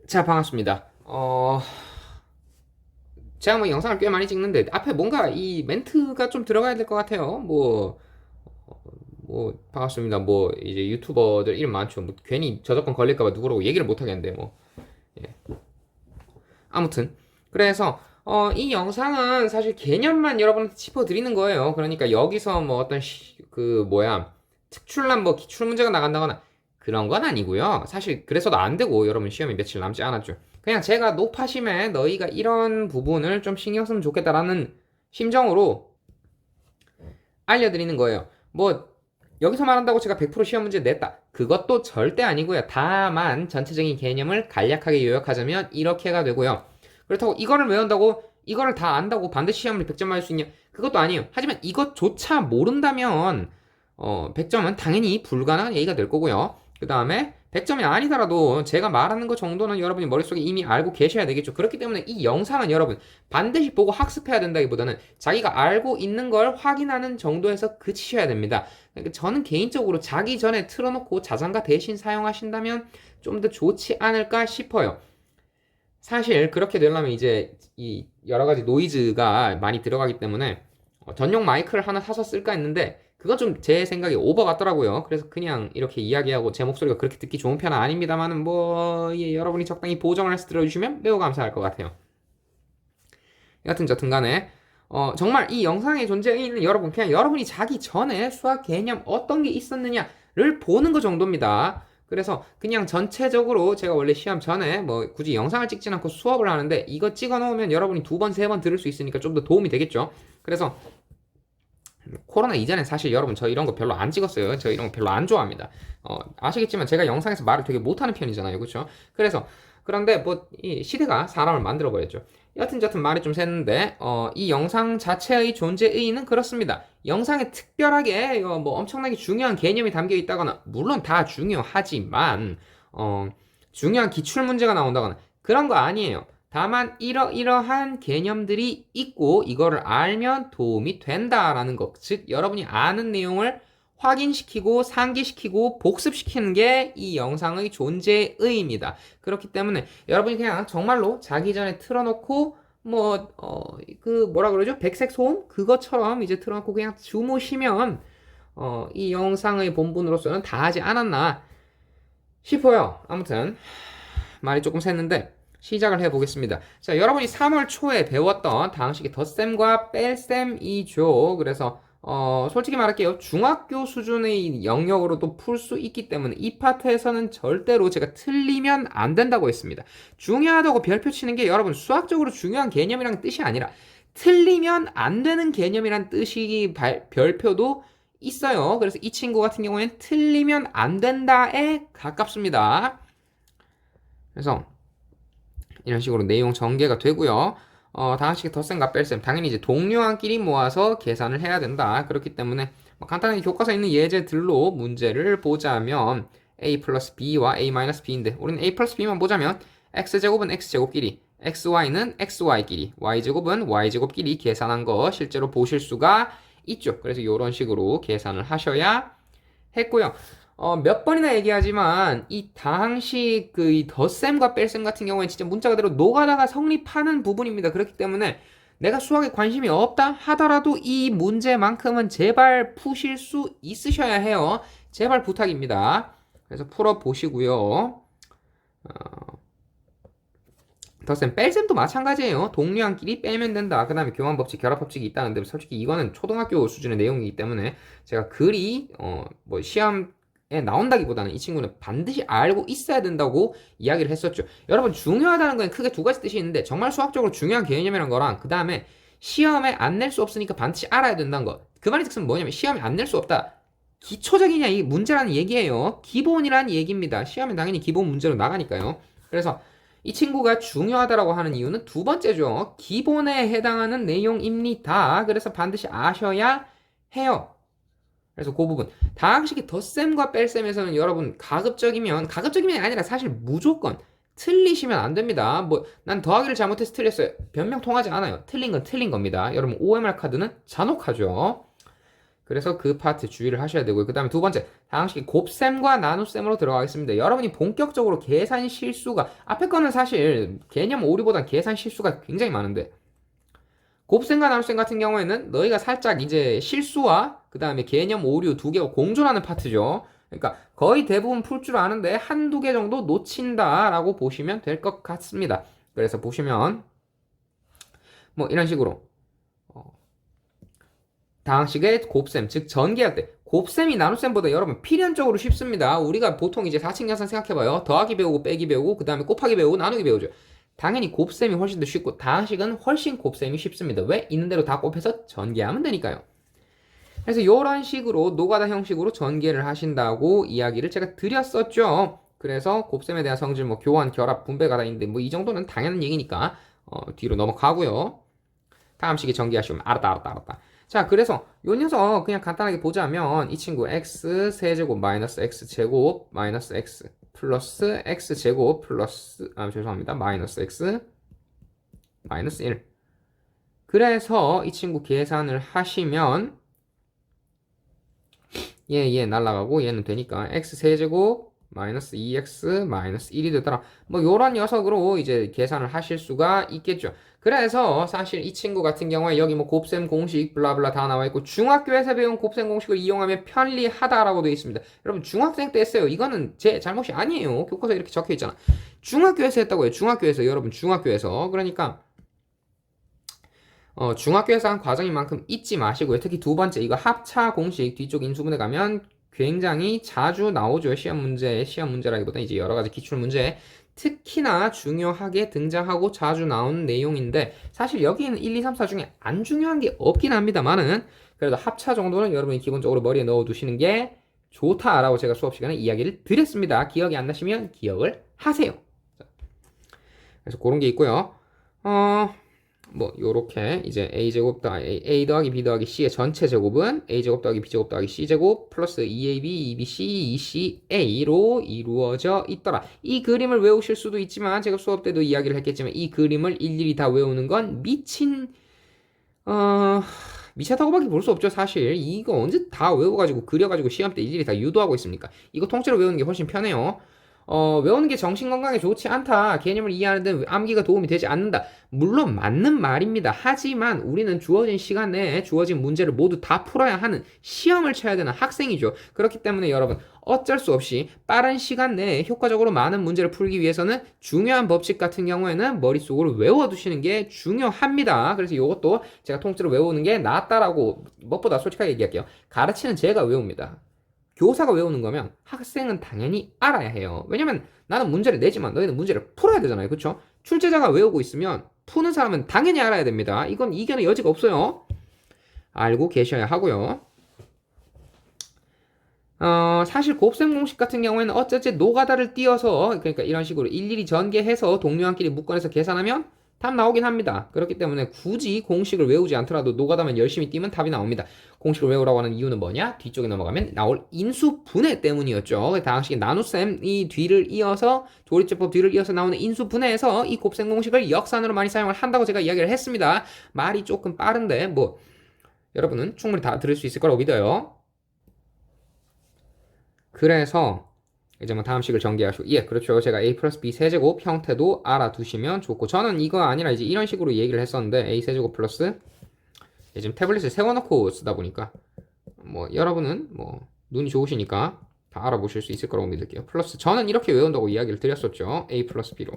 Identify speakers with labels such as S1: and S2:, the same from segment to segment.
S1: 자, 반갑습니다. 제가 뭐 영상을 꽤 많이 찍는데 앞에 뭔가 이 멘트가 좀 들어가야 될 것 같아요. 반갑습니다. 뭐 이제 유튜버들 이름 많죠. 뭐 괜히 저작권 걸릴까봐 누구라고 얘기를 못 하겠는데 뭐. 예. 아무튼 그래서 이 영상은 사실 개념만 여러분한테 짚어드리는 거예요. 그러니까 여기서 뭐 어떤 특출난 뭐 기출 문제가 나간다거나 그런 건 아니고요. 사실 그래서도 안 되고 여러분 시험이 며칠 남지 않았죠. 그냥 제가 높아심에 너희가 이런 부분을 좀 신경 쓰면 좋겠다라는 심정으로 알려드리는 거예요. 뭐 여기서 말한다고 제가 100% 시험 문제 냈다. 그것도 절대 아니고요. 다만 전체적인 개념을 간략하게 요약하자면 이렇게가 되고요. 그렇다고 이거를 외운다고 이거를 다 안다고 반드시 시험을 100점 맞을 수 있냐? 그것도 아니에요. 하지만 이것조차 모른다면 100점은 당연히 불가능한 얘기가 될 거고요. 그 다음에 100점이 아니더라도 제가 말하는 것 정도는 여러분이 머릿속에 이미 알고 계셔야 되겠죠. 그렇기 때문에 이 영상은 여러분 반드시 보고 학습해야 된다기보다는 자기가 알고 있는 걸 확인하는 정도에서 그치셔야 됩니다. 그러니까 저는 개인적으로 자기 전에 틀어놓고 자장가 대신 사용하신다면 좀 더 좋지 않을까 싶어요. 사실 그렇게 되려면 이제 이 여러 가지 노이즈가 많이 들어가기 때문에 전용 마이크를 하나 사서 쓸까 했는데 그건 좀 제 생각에 오버 같더라고요. 그래서 그냥 이렇게 이야기하고 제 목소리가 그렇게 듣기 좋은 편은 아닙니다만은 여러분이 적당히 보정을 해서 들어주시면 매우 감사할 것 같아요. 여튼 저튼 간에 정말 이 영상에 존재해 있는 여러분 그냥 여러분이 자기 전에 수학 개념 어떤 게 있었느냐를 보는 것 정도입니다. 그래서 그냥 전체적으로 제가 원래 시험 전에 뭐 굳이 영상을 찍진 않고 수업을 하는데 이거 찍어 놓으면 여러분이 두 번, 세 번 들을 수 있으니까 좀 더 도움이 되겠죠. 그래서 코로나 이전엔 사실 여러분 저 이런 거 별로 안 찍었어요. 저 이런 거 별로 안 좋아합니다. 아시겠지만 제가 영상에서 말을 되게 못하는 편이잖아요. 그렇죠? 그래서 그런데 뭐 이 시대가 사람을 만들어 버렸죠. 여튼 저튼 말이 좀 샜는데 이 영상 자체의 존재 의의는 그렇습니다. 영상에 특별하게 뭐 엄청나게 중요한 개념이 담겨 있다거나 물론 다 중요하지만 중요한 기출 문제가 나온다거나 그런 거 아니에요. 다만 이러이러한 개념들이 있고 이거를 알면 도움이 된다라는 것. 즉 여러분이 아는 내용을 확인시키고 상기시키고 복습시키는 게 이 영상의 존재의 의의입니다. 그렇기 때문에 여러분이 그냥 정말로 자기 전에 틀어놓고 뭐라 그러죠? 백색 소음 그것처럼 이제 틀어놓고 그냥 주무시면 이 영상의 본분으로서는 다 하지 않았나 싶어요. 아무튼 말이 조금 샜는데 시작을 해보겠습니다. 자, 여러분이 3월 초에 배웠던 다항식의 덧셈과 뺄셈이죠. 그래서 솔직히 말할게요. 중학교 수준의 영역으로도 풀 수 있기 때문에 이 파트에서는 절대로 제가 틀리면 안 된다고 했습니다. 중요하다고 별표 치는 게 여러분 수학적으로 중요한 개념이란 뜻이 아니라 틀리면 안 되는 개념이란 뜻이 별표도 있어요. 그래서 이 친구 같은 경우에는 틀리면 안 된다에 가깝습니다. 그래서 이런 식으로 내용 전개가 되고요. 다항식의 덧셈과 뺄셈 당연히 이제 동료한끼리 모아서 계산을 해야 된다. 그렇기 때문에 간단하게 교과서에 있는 예제들로 문제를 보자면 a 플러스 b와 a 마이너스 b인데 우리는 a 플러스 b만 보자면 x제곱은 x제곱끼리 xy는 xy끼리 y제곱은 y제곱끼리 계산한 거 실제로 보실 수가 있죠. 그래서 이런 식으로 계산을 하셔야 했고요. 몇 번이나 얘기하지만 이 다항식 이 덧셈과 뺄셈 같은 경우에 진짜 문자 그대로 노가다가 성립하는 부분입니다. 그렇기 때문에 내가 수학에 관심이 없다 하더라도 이 문제만큼은 제발 푸실 수 있으셔야 해요. 제발 부탁입니다. 그래서 풀어 보시고요. 덧셈 뺄셈도 마찬가지예요. 동료한끼리 빼면 된다. 그 다음에 교환법칙, 결합법칙이 있다는데 솔직히 이거는 초등학교 수준의 내용이기 때문에 제가 글이 시험에 나온다기보다는 이 친구는 반드시 알고 있어야 된다고 이야기를 했었죠. 여러분 중요하다는 건 크게 두 가지 뜻이 있는데 정말 수학적으로 중요한 개념이란 거랑 그 다음에 시험에 안 낼 수 없으니까 반드시 알아야 된다는 거. 그 말의 즉슨 뭐냐면 시험에 안 낼 수 없다. 기초적이냐 이 문제라는 얘기예요. 기본이란 얘기입니다. 시험에 당연히 기본 문제로 나가니까요. 그래서 이 친구가 중요하다라고 하는 이유는 두 번째죠. 기본에 해당하는 내용입니다. 그래서 반드시 아셔야 해요. 그래서 그 부분. 다항식의 덧셈과 뺄셈에서는 여러분 가급적이면 아니라 사실 무조건 틀리시면 안 됩니다. 난 더하기를 잘못해서 틀렸어요. 변명 통하지 않아요. 틀린 건 틀린 겁니다. 여러분 OMR 카드는 잔혹하죠. 그래서 그 파트 주의를 하셔야 되고요. 그 다음에 두 번째, 다항식이 곱셈과 나눗셈으로 들어가겠습니다. 여러분이 본격적으로 계산 실수가, 앞에 거는 사실 개념 오류보다 계산 실수가 굉장히 많은데, 곱셈과 나눗셈 같은 경우에는 너희가 살짝 이제 실수와 그 다음에 개념 오류 두 개가 공존하는 파트죠. 그러니까 거의 대부분 풀 줄 아는데 한두 개 정도 놓친다라고 보시면 될 것 같습니다. 그래서 보시면 뭐 이런 식으로 다항식의 곱셈, 즉 전개할 때 곱셈이 나눗셈보다 여러분 필연적으로 쉽습니다. 우리가 보통 이제 4층 계산 생각해봐요. 더하기 배우고 빼기 배우고 그 다음에 곱하기 배우고 나누기 배우죠. 당연히 곱셈이 훨씬 더 쉽고 다항식은 훨씬 곱셈이 쉽습니다. 왜? 있는 대로 다 곱해서 전개하면 되니까요. 그래서 이런 식으로 노가다 형식으로 전개를 하신다고 이야기를 제가 드렸었죠. 그래서 곱셈에 대한 성질, 뭐 교환, 결합, 분배가 다 있는데 뭐 이 정도는 당연한 얘기니까 뒤로 넘어가고요. 다음 식이 전개하시면 알았다. 자, 그래서 요 녀석 그냥 간단하게 보자면 이 친구 x 세제곱 마이너스 x 제곱 마이너스 x 플러스 x 제곱 플러스 죄송합니다. 마이너스 x 마이너스 1. 그래서 이 친구 계산을 하시면 얘 날라가고 얘는 되니까 x 세제곱 마이너스 2x 마이너스 1이 되더라. 뭐 요런 녀석으로 이제 계산을 하실 수가 있겠죠. 그래서 사실 이 친구 같은 경우에 여기 뭐 곱셈 공식 블라블라 다 나와 있고 중학교에서 배운 곱셈 공식을 이용하면 편리하다라고 되어 있습니다. 여러분 중학생 때 했어요. 이거는 제 잘못이 아니에요. 교과서에 이렇게 적혀 있잖아. 중학교에서 했다고요. 중학교에서 여러분 중학교에서. 그러니까 중학교에서 한 과정인 만큼 잊지 마시고요. 특히 두 번째 이거 합차 공식 뒤쪽 인수분해 가면 굉장히 자주 나오죠. 시험 문제라기보다 이제 여러 가지 기출 문제 특히나 중요하게 등장하고 자주 나오는 내용인데 사실 여기는 1, 2, 3, 4 중에 안 중요한 게 없긴 합니다만은 그래도 합차 정도는 여러분이 기본적으로 머리에 넣어 두시는 게 좋다라고 제가 수업 시간에 이야기를 드렸습니다. 기억이 안 나시면 기억을 하세요. 그래서 그런 게 있고요. 뭐 요렇게 이제 a제곱 더하기 a 더하기 b 더하기 c의 전체 제곱은 a제곱 더하기 b제곱 더하기 c제곱 플러스 2ab, 2bc, 2ca로 이루어져 있더라. 이 그림을 외우실 수도 있지만 제가 수업 때도 이야기를 했겠지만 이 그림을 일일이 다 외우는 건 미쳤다고밖에 볼 수 없죠. 사실 이거 언제 다 외워가지고 그려가지고 시험 때 일일이 다 유도하고 있습니까? 이거 통째로 외우는 게 훨씬 편해요. 외우는 게 정신 건강에 좋지 않다. 개념을 이해하는 데 암기가 도움이 되지 않는다. 물론 맞는 말입니다. 하지만 우리는 주어진 시간 내에 주어진 문제를 모두 다 풀어야 하는 시험을 쳐야 되는 학생이죠. 그렇기 때문에 여러분 어쩔 수 없이 빠른 시간 내에 효과적으로 많은 문제를 풀기 위해서는 중요한 법칙 같은 경우에는 머릿속으로 외워두시는 게 중요합니다. 그래서 이것도 제가 통째로 외우는 게 낫다라고 무엇보다 솔직하게 얘기할게요. 가르치는 제가 외웁니다. 교사가 외우는 거면 학생은 당연히 알아야 해요. 왜냐면 나는 문제를 내지만 너희는 문제를 풀어야 되잖아요. 그렇죠? 출제자가 외우고 있으면 푸는 사람은 당연히 알아야 됩니다. 이건 이견의 여지가 없어요. 알고 계셔야 하고요. 사실 곱셈 공식 같은 경우에는 어쨌지 노가다를 띄어서 그러니까 이런 식으로 일일이 전개해서 동료한끼리 묶어내서 계산하면 답 나오긴 합니다. 그렇기 때문에 굳이 공식을 외우지 않더라도 노가다만 열심히 띄면 답이 나옵니다. 공식을 외우라고 하는 이유는 뭐냐? 뒤쪽에 넘어가면 나올 인수분해 때문이었죠. 다항식의 나눗셈이 뒤를 이어서 조립제법 뒤를 이어서 나오는 인수분해에서 이 곱셈 공식을 역산으로 많이 사용을 한다고 제가 이야기를 했습니다. 말이 조금 빠른데 뭐 여러분은 충분히 다 들을 수 있을 거라고 믿어요. 그래서 이제 뭐 다음 식을 전개하시고 예 그렇죠. 제가 a 플러스 b 세제곱 형태도 알아두시면 좋고 저는 이거 아니라 이제 이런 식으로 얘기를 했었는데 a 세제곱 플러스 지금 태블릿을 세워놓고 쓰다 보니까 뭐 여러분은 뭐 눈이 좋으시니까 다 알아보실 수 있을 거라고 믿을게요. 플러스 저는 이렇게 외운다고 이야기를 드렸었죠. a 플러스 b로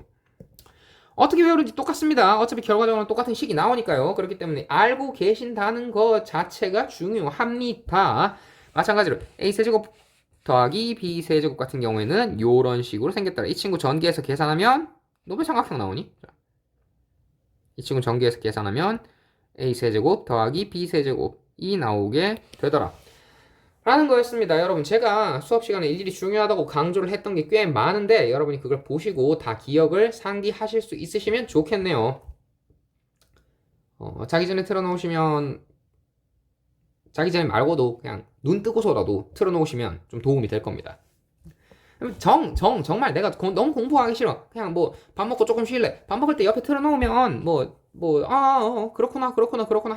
S1: 어떻게 외우는지 똑같습니다. 어차피 결과적으로 똑같은 식이 나오니까요. 그렇기 때문에 알고 계신다는 것 자체가 중요합니다. 마찬가지로 a 세제곱 더하기 b 세제곱 같은 경우에는 요런 식으로 생겼더라. 이 친구 전개해서 계산하면 노벨 삼각형 나오니? 이 친구 전개해서 계산하면 a 세제곱 더하기 b 세제곱이 나오게 되더라. 라는 거였습니다. 여러분 제가 수업 시간에 일일이 중요하다고 강조를 했던 게 꽤 많은데 여러분이 그걸 보시고 다 기억을 상기하실 수 있으시면 좋겠네요. 자기 전에 틀어놓으시면 자기 전에 말고도 그냥 눈 뜨고서라도 틀어놓으시면 좀 도움이 될 겁니다. 정말 내가 너무 공부하기 싫어. 그냥 뭐 밥 먹고 조금 쉴래. 밥 먹을 때 옆에 틀어놓으면 그렇구나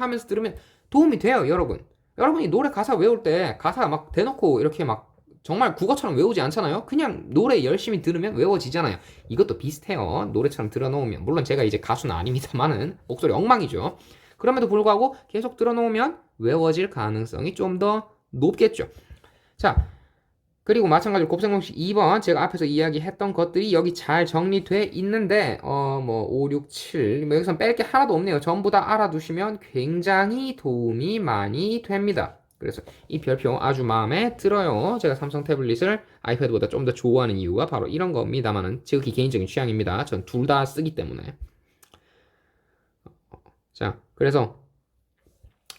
S1: 하면서 들으면 도움이 돼요, 여러분. 여러분이 노래 가사 외울 때 가사 막 대놓고 이렇게 막 정말 국어처럼 외우지 않잖아요. 그냥 노래 열심히 들으면 외워지잖아요. 이것도 비슷해요. 노래처럼 들어놓으면. 물론 제가 이제 가수는 아닙니다만은 목소리 엉망이죠. 그럼에도 불구하고 계속 들어놓으면 외워질 가능성이 좀 더 높겠죠. 자, 그리고 마찬가지로 곱셈공식 2번 제가 앞에서 이야기했던 것들이 여기 잘 정리돼 있는데 뭐 5, 6, 7 뭐 여기서 뺄 게 하나도 없네요. 전부 다 알아두시면 굉장히 도움이 많이 됩니다. 그래서 이 별표 아주 마음에 들어요. 제가 삼성 태블릿을 아이패드보다 좀 더 좋아하는 이유가 바로 이런 겁니다만은 지극히 개인적인 취향입니다. 전 둘 다 쓰기 때문에. 자, 그래서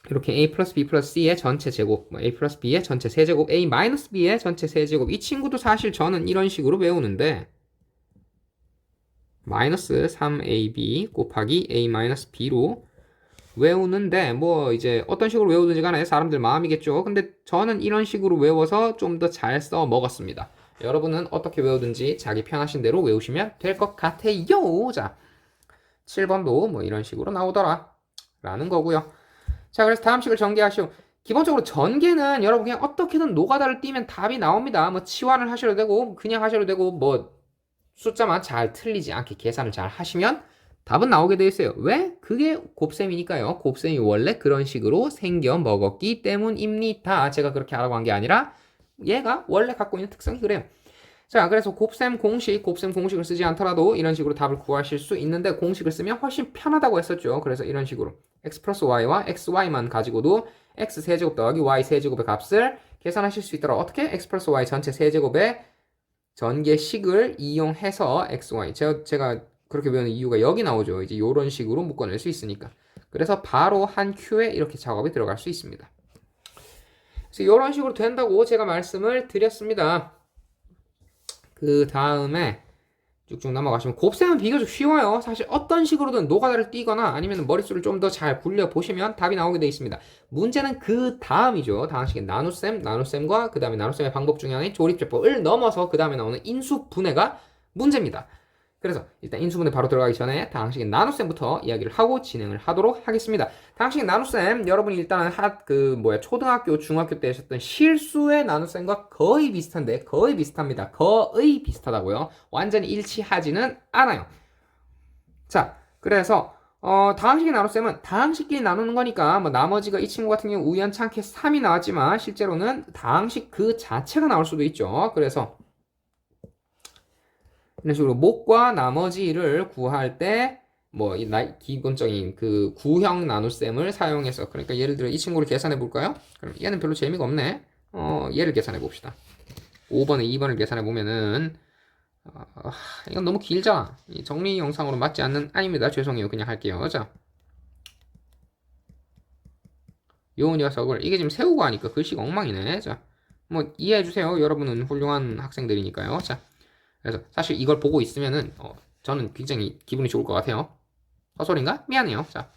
S1: 이렇게 a 플러스 b 플러스 c의 전체 제곱, a 플러스 b의 전체 세제곱, a 마이너스 b의 전체 세제곱. 이 친구도 사실 저는 이런 식으로 외우는데 마이너스 3ab 곱하기 a 마이너스 b로 외우는데 뭐 이제 어떤 식으로 외우든지 간에 사람들 마음이겠죠. 근데 저는 이런 식으로 외워서 좀 더 잘 써 먹었습니다. 여러분은 어떻게 외우든지 자기 편하신 대로 외우시면 될 것 같아요. 자, 7번도 뭐 이런 식으로 나오더라 라는 거고요. 자, 그래서 다음 식을 전개하시오. 기본적으로 전개는 여러분 그냥 어떻게든 노가다를 띄면 답이 나옵니다. 뭐 치환을 하셔도 되고 그냥 하셔도 되고 뭐 숫자만 잘 틀리지 않게 계산을 잘 하시면 답은 나오게 돼 있어요. 왜? 그게 곱셈이니까요. 곱셈이 원래 그런 식으로 생겨 먹었기 때문입니다. 제가 그렇게 하라고 한 게 아니라 얘가 원래 갖고 있는 특성이 그래요. 자, 그래서 곱셈 공식을 쓰지 않더라도 이런 식으로 답을 구하실 수 있는데 공식을 쓰면 훨씬 편하다고 했었죠. 그래서 이런 식으로 x 플러스 y와 xy만 가지고도 x 세제곱 더하기 y 세제곱의 값을 계산하실 수 있도록 어떻게? x 플러스 y 전체 세제곱의 전개식을 이용해서 xy 제가 그렇게 배우는 이유가 여기 나오죠. 이제 이런 식으로 묶어낼 수 있으니까. 그래서 바로 한 큐에 이렇게 작업이 들어갈 수 있습니다. 그래서 이런 식으로 된다고 제가 말씀을 드렸습니다. 그 다음에 쭉쭉 넘어가시면 곱셈은 비교적 쉬워요. 사실 어떤 식으로든 노가다를 띄거나 아니면 머릿수를 좀 더 잘 굴려 보시면 답이 나오게 되어 있습니다. 문제는 그 다음이죠. 다음 식의 나눗셈과 그 다음에 나눗셈의 방법 중에 하나인 조립제법을 넘어서 그 다음에 나오는 인수분해가 문제입니다. 그래서 일단 인수분해 바로 들어가기 전에 다항식의 나눗셈부터 이야기를 하고 진행을 하도록 하겠습니다. 다항식의 나눗셈 여러분이 일단은 초등학교, 중학교 때 하셨던 실수의 나눗셈과 거의 비슷한데 거의 비슷합니다. 거의 비슷하다고요. 완전히 일치하지는 않아요. 자, 그래서 다항식의 나눗셈은 다항식끼리 나누는 거니까 뭐 나머지가 이 친구 같은 경우 우연찮게 3이 나왔지만 실제로는 다항식 그 자체가 나올 수도 있죠. 그래서 이런 식으로 목과 나머지를 구할 때 뭐 기본적인 그 구형 나눗셈을 사용해서 그러니까 예를 들어 이 친구를 계산해 볼까요? 그럼 얘는 별로 재미가 없네. 얘를 계산해 봅시다. 5번에 2번을 계산해 보면은 이건 너무 길잖아. 정리 영상으로 맞지 않는 아닙니다. 죄송해요. 그냥 할게요. 자, 요 녀석을 이게 지금 세우고 하니까 글씨가 엉망이네. 자, 뭐 이해해 주세요. 여러분은 훌륭한 학생들이니까요. 자. 그래서 사실 이걸 보고 있으면은 저는 굉장히 기분이 좋을 것 같아요. 헛소리인가? 미안해요. 자,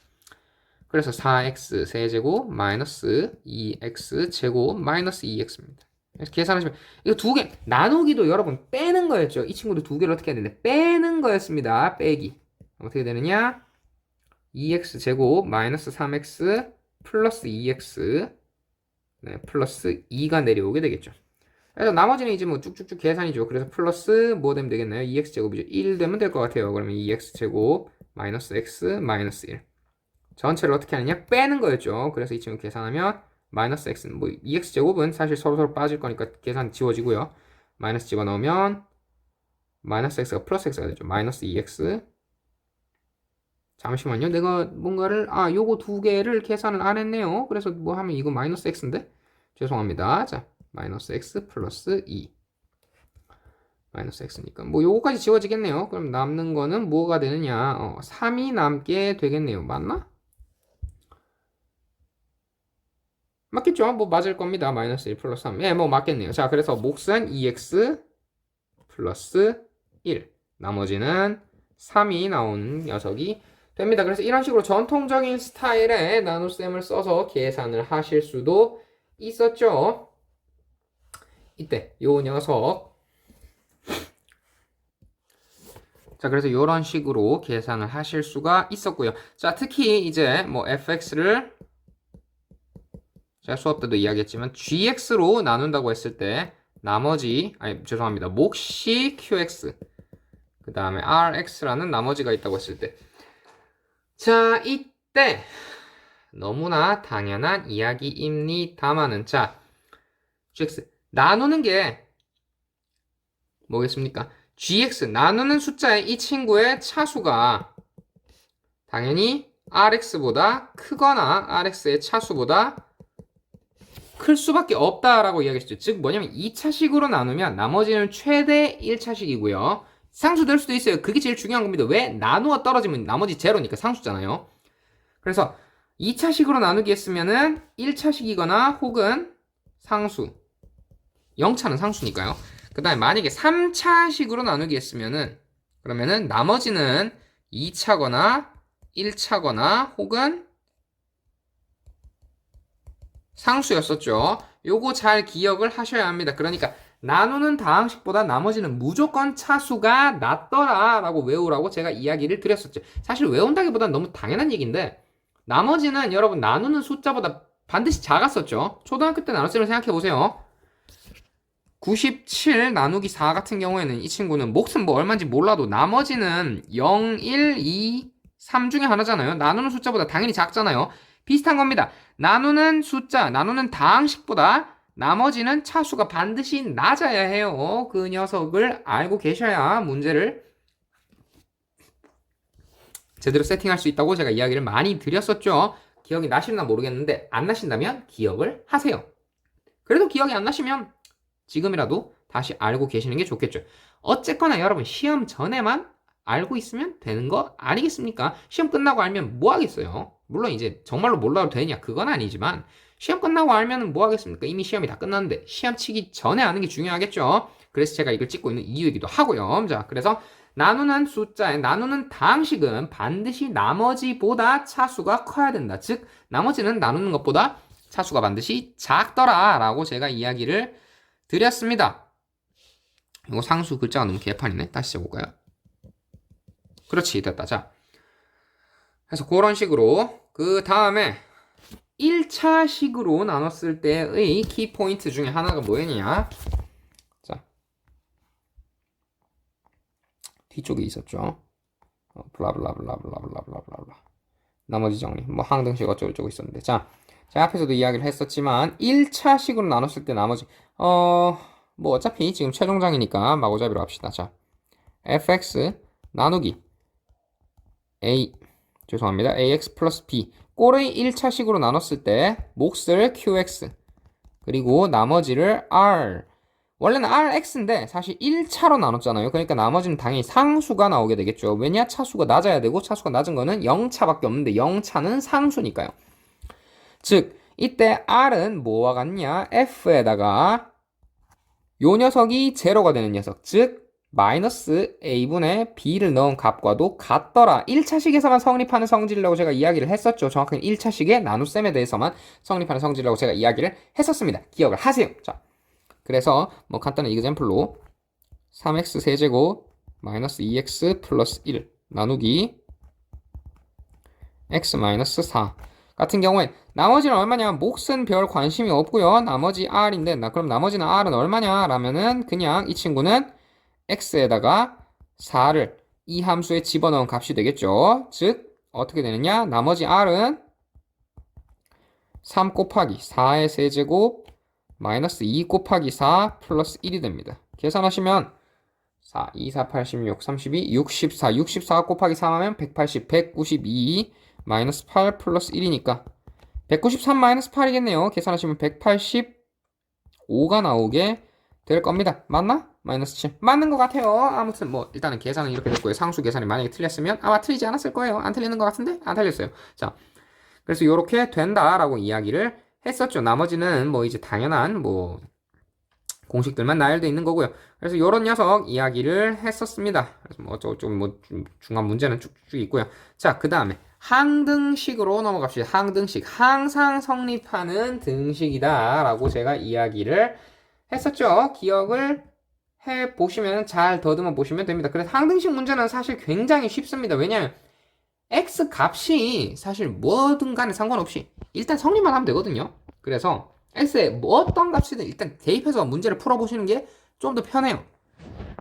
S1: 그래서 4x 세제곱 마이너스 2x 제곱 마이너스 2x입니다. 그래서 계산하시면 이거 두 개 나누기도 여러분 빼는 거였죠. 이 친구도 두 개를 어떻게 해야 되는데 빼는 거였습니다. 빼기. 어떻게 되느냐? 2x 제곱 마이너스 3x 플러스 2x 플러스 2가 내려오게 되겠죠. 그래서 나머지는 이제 뭐 쭉쭉쭉 계산이죠. 그래서 플러스 뭐 되면 되겠나요? 2x제곱이죠. 1 되면 될 것 같아요. 그러면 2x제곱 마이너스 x 마이너스 1 전체를 어떻게 하느냐? 빼는 거였죠. 그래서 이 친구 계산하면 마이너스 x는 뭐 2x제곱은 사실 서로 빠질 거니까 계산 지워지고요. 마이너스 집어넣으면 마이너스 x가 플러스 x가 되죠. 마이너스 2x 잠시만요. 내가 뭔가를 요거 두 개를 계산을 안 했네요. 그래서 뭐 하면 이거 마이너스 x인데? 죄송합니다. 자, 마이너스 x 플러스 2 마이너스 x니까 뭐 요거까지 지워지겠네요. 그럼 남는 거는 뭐가 되느냐? 3이 남게 되겠네요. 맞나? 맞겠죠? 뭐 맞을 겁니다. 마이너스 1 플러스 3. 예, 뭐 맞겠네요. 자, 그래서 몫은 2x 플러스 1 나머지는 3이 나오는 녀석이 됩니다. 그래서 이런 식으로 전통적인 스타일의 나눗셈을 써서 계산을 하실 수도 있었죠. 이때 요 녀석 자, 그래서 이런 식으로 계산을 하실 수가 있었고요. 자, 특히 이제 뭐 fx를 제가 수업 때도 이야기했지만 gx로 나눈다고 했을 때 나머지 죄송합니다. 몫이 qx 그 다음에 rx라는 나머지가 있다고 했을 때 자 이때 너무나 당연한 이야기입니다만은 자 gx 나누는 게 뭐겠습니까? gx 나누는 숫자의 이 친구의 차수가 당연히 rx보다 크거나 rx의 차수보다 클 수밖에 없다라고 이야기했죠. 즉 뭐냐면 2차식으로 나누면 나머지는 최대 1차식이고요. 상수 될 수도 있어요. 그게 제일 중요한 겁니다. 왜? 나누어 떨어지면 나머지 제로니까 상수잖아요. 그래서 2차식으로 나누기 했으면은 1차식이거나 혹은 상수 0차는 상수니까요. 그 다음에 만약에 3차식으로 나누기 했으면은 그러면은 나머지는 2차거나 1차거나 혹은 상수였었죠. 요거 잘 기억을 하셔야 합니다. 그러니까 나누는 다항식보다 나머지는 무조건 차수가 낫더라 라고 외우라고 제가 이야기를 드렸었죠. 사실 외운다기보다는 너무 당연한 얘기인데 나머지는 여러분 나누는 숫자보다 반드시 작았었죠. 초등학교 때 나눴을 때 생각해보세요. 97 나누기 4 같은 경우에는 이 친구는 몫은 뭐 얼마인지 몰라도 나머지는 0, 1, 2, 3 중에 하나잖아요. 나누는 숫자보다 당연히 작잖아요. 비슷한 겁니다. 나누는 숫자, 나누는 다항식보다 나머지는 차수가 반드시 낮아야 해요. 그 녀석을 알고 계셔야 문제를 제대로 세팅할 수 있다고 제가 이야기를 많이 드렸었죠. 기억이 나시나 모르겠는데 안 나신다면 기억을 하세요. 그래도 기억이 안 나시면 지금이라도 다시 알고 계시는 게 좋겠죠. 어쨌거나 여러분 시험 전에만 알고 있으면 되는 거 아니겠습니까? 시험 끝나고 알면 뭐 하겠어요? 물론 이제 정말로 몰라도 되냐 그건 아니지만 시험 끝나고 알면 뭐 하겠습니까? 이미 시험이 다 끝났는데 시험 치기 전에 아는 게 중요하겠죠. 그래서 제가 이걸 찍고 있는 이유이기도 하고요. 자, 그래서 나누는 숫자에 나누는 다항식은 반드시 나머지보다 차수가 커야 된다. 즉 나머지는 나누는 것보다 차수가 반드시 작더라 라고 제가 이야기를 드렸습니다. 이거 상수 글자가 너무 개판이네. 다시 써볼까요? 그렇지, 됐다. 자, 그래서 그런 식으로 그 다음에 1차식으로 나눴을 때의 키포인트 중에 하나가 뭐였냐? 자, 뒤쪽에 있었죠. 블라블라블라블라블라블라 나머지 정리, 뭐 항등식 어쩌고저쩌고 있었는데, 자, 제가 앞에서도 이야기를 했었지만 1차식으로 나눴을 때 나머지 뭐 어차피 지금 최종장이니까 마구잡이로 합시다. 자, fx 나누기 죄송합니다. ax 플러스 b 꼴의 1차식으로 나눴을 때 몫을 qx 그리고 나머지를 r 원래는 rx인데 사실 1차로 나눴잖아요. 그러니까 나머지는 당연히 상수가 나오게 되겠죠. 왜냐? 차수가 낮아야 되고 차수가 낮은 거는 0차밖에 없는데 0차는 상수니까요. 즉 이때 r은 뭐와 같냐? f에다가 요 녀석이 제로가 되는 녀석 즉 마이너스 a분의 b를 넣은 값과도 같더라. 1차식에서만 성립하는 성질이라고 제가 이야기를 했었죠. 정확하게 1차식의 나눗셈에 대해서만 성립하는 성질이라고 제가 이야기를 했었습니다. 기억을 하세요. 자, 그래서 뭐 간단한 이그젬플로 3x 세제곱 마이너스 2x 플러스 1 나누기 x 마이너스 4 같은 경우에 나머지는 얼마냐? 몫은 별 관심이 없고요. 나머지 r인데 그럼 나머지는 r은 얼마냐? 라면은 그냥 이 친구는 x에다가 4를 이 함수에 집어넣은 값이 되겠죠. 즉 어떻게 되느냐? 나머지 r은 3 곱하기 4의 세제곱 마이너스 2 곱하기 4 플러스 1이 됩니다. 계산하시면 4, 2, 4, 86, 32, 64, 64 곱하기 3하면 180, 192 마이너스 8 플러스 1이니까 193 마이너스 8이겠네요. 계산하시면 185가 나오게 될 겁니다. 맞나? 마이너스 7 맞는 것 같아요. 아무튼 뭐 일단은 계산은 이렇게 됐고요. 상수 계산이 만약에 틀렸으면 아마 틀리지 않았을 거예요. 안 틀리는 것 같은데? 안 틀렸어요. 자, 그래서 이렇게 된다라고 이야기를 했었죠. 나머지는 뭐 이제 당연한 뭐 공식들만 나열되어 있는 거고요. 그래서 이런 녀석 이야기를 했었습니다. 그래서 뭐 어쩌고저쩌고 뭐 중간 문제는 쭉쭉 있고요. 자, 그 다음에 항등식으로 넘어갑시다. 항등식 항상 성립하는 등식이다라고 제가 이야기를 했었죠. 기억을 해보시면 잘 더듬어 보시면 됩니다. 그래서 항등식 문제는 사실 굉장히 쉽습니다. 왜냐하면 x 값이 사실 뭐든 간에 상관없이 일단 성립만 하면 되거든요. 그래서 x에 뭐 어떤 값이든 일단 대입해서 문제를 풀어보시는 게 좀 더 편해요.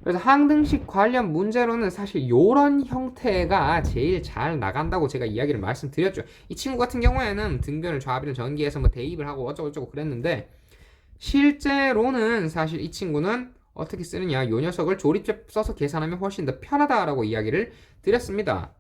S1: 그래서 항등식 관련 문제로는 사실 요런 형태가 제일 잘 나간다고 제가 이야기를 말씀드렸죠. 이 친구 같은 경우에는 등변을 좌변을 전개해서 뭐 대입을 하고 어쩌고저쩌고 그랬는데, 실제로는 사실 이 친구는 어떻게 쓰느냐, 요 녀석을 조립제 써서 계산하면 훨씬 더 편하다라고 이야기를 드렸습니다.